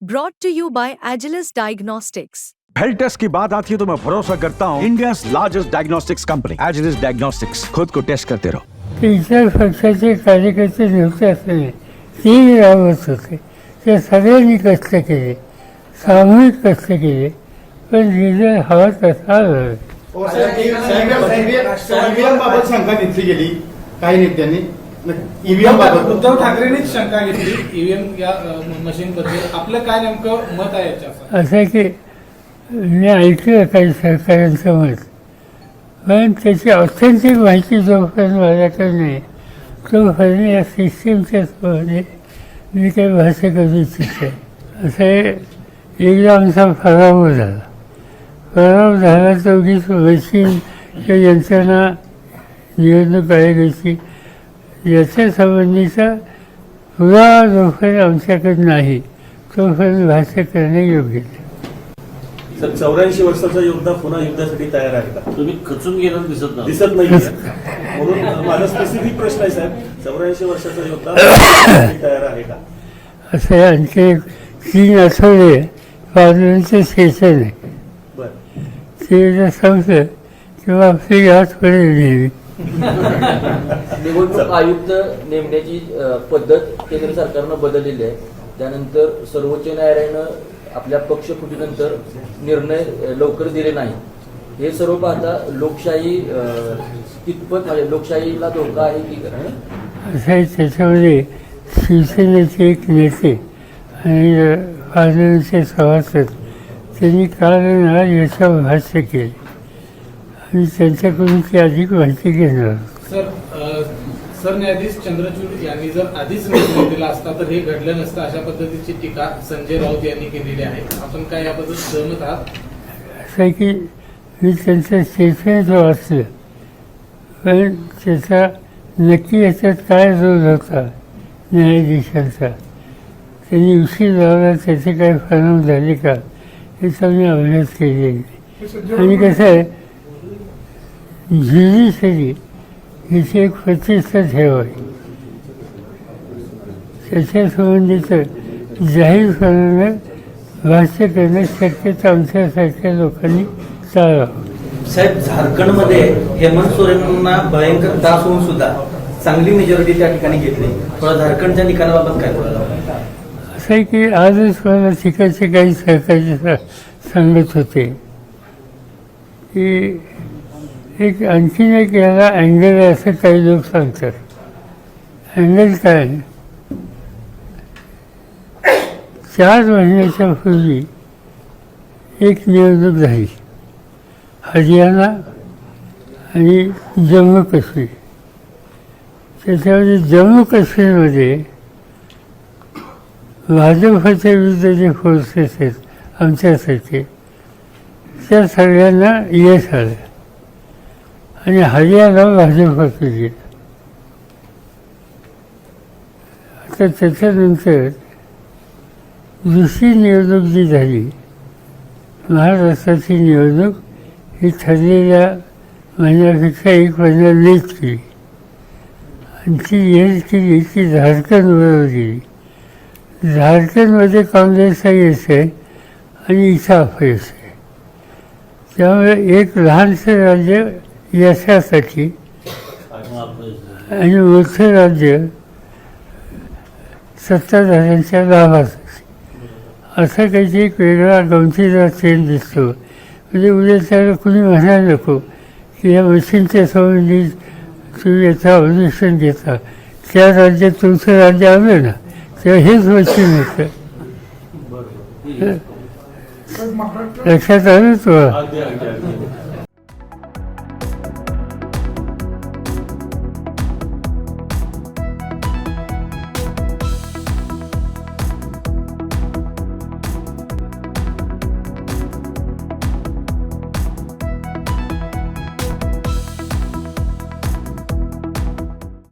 Brought to you by Agilus Diagnostics. Health test की बात आती है तो मैं भरोसा करता हूँ India largest diagnostics company Agilus diagnostics. खुद को टेस्ट करते रहो। इतर पक्षाचे कार्यकर्ते नव्हते असले तेही राबत होते, ते सगळ्यांनी कष्ट केले, सामूहिक कष्ट केले, पण रिझल्ट हवा तसा आला. ईव्हीएम शंका घेतली गेली काही नेत्यांनी. ईव्हीएम बाबत उद्धव ठाकरेंनीच शंका घेतली ईव्हीएम या मशीन बद्दल. आपलं काय नेमकं मत आहे याच्यावर? असं की मी ऐकलं काही सरकारांचं मत, पण त्याची ऑथेंटिक माहिती जोपर्यंत माझ्याकडे नाही तोपर्यंत या सिस्टीमच्या सोबत मी काही भाष्य करू इच्छित. असं एकदा आमचा पराभव झाला. पराभव झाला तर उगीच मशीन किंवा यंत्रणा निवडणूक आयोगाची याच्या संबंधीचा पुरावा जोपर्यंत आमच्याकडे नाही तोपर्यंत भाष्य करणे योग्य नाही. सर 84 वर्षाचा योद्धा पुन्हा युद्धासाठी तयार आहे का? तुम्ही खचून गेलं दिसत नाही. दिसत नाही. म्हणून माझा स्पेसिफिक प्रश्न आहे साहेब, 84 वर्षाचा योद्धा युद्धासाठी तयार आहे का? असे आणखी 3 आठवडे पार्लमेंटचं सेशन आहे. बरं, ते जर संपलं किंवा आपली गाठ पडेल नेहमी. निवडणूक आयुक्त नेमण्याची पद्धत केंद्र सरकारनं बदललेली आहे. त्यानंतर सर्वोच्च न्यायालयानं आपल्या पक्षफुटीनंतर निर्णय लवकर दिले नाही. हे सर्व पाहता लोकशाही कितपत म्हणजे लोकशाहीला धोका आहे की काय? असं आहे, त्याच्यामध्ये शिवसेनेचे एक नेते आणि पार्लमेंटचे सभासद त्यांनी काल ना याच्यावर भाष्य केले आणि त्यांच्याकडून ती अधिक माहिती घेणार. सरन्यायाधीश चंद्रचूड यांनी जर आधीच निर्णय दिला असता तर हे घडलं नसतं, अशा पद्धतीची टीका संजय राऊत यांनी केलेली आहे. आपण काय याबद्दल सहमत आहात? असं आहे की मी त्यांचं स्टेटमेंट वाचलं, पण त्याचा नक्की याच्यात काय रोल होता न्यायाधीशांचा, त्यांनी उशीर लावला त्याचे काय परिणाम झाले का याचा मी अभ्यास केलेला नाही. आणि कसं आहे ज्युडिशरी हिची एक प्रतिष्ठा ठेवावी, त्याच्या संबंधीचं जाहीरपणानं भाष्य करणं शक्यता आमच्यासारख्या लोकांनी टाळावं. साहेब, झारखंडमध्ये हेमंत सोरेनना भयंकर त्रास होऊन सुद्धा चांगली मेजॉरिटी त्या ठिकाणी घेतली. थोडं झारखंडच्या निकालाबाबत काय बोलायला? असं आहे की आजच मला तिकडचे काही सहकारी सांगत होते की एक आणखीन एक याला अँगल आहे असं काही लोक सांगतात. अँगल काय, 4 महिन्याच्या पूर्वी एक निवडणूक झाली हरियाणा आणि जम्मू काश्मीर. त्याच्यामध्ये जम्मू काश्मीरमध्ये भाजपच्या विरुद्ध जे फोर्सेस आहेत आमच्यासारखे त्या सगळ्यांना यश आलं आणि हरियाणा भाजपकडे गेलं. आता त्याच्यानंतर दुसरी निवडणूक जी झाली महाराष्ट्राची निवडणूक, ही ठरलेल्या महिन्यापेक्षा 1 महिना लेट केली आणि ती यश केली की झारखंडबरोबर गेली. झारखंडमध्ये काँग्रेसचा यश आहे आणि इथं अपयश आहे. त्यामुळे एक लहानसं राज्य यशासाठी आणि मोठं राज्य सत्ताधाऱ्यांच्या लाभासाठी असं काहीतरी एक वेगळा गमतीदार ट्रेंड दिसतो. म्हणजे उद्या त्याला कुणी म्हणायला नको की या मशीनच्या संबंधी तुम्ही याचं ऑब्जेक्शन घेता, त्या राज्यात तुमचं राज्य आलं ना तेव्हा हेच मशीन होतं. लक्षात आलं तुम्हाला?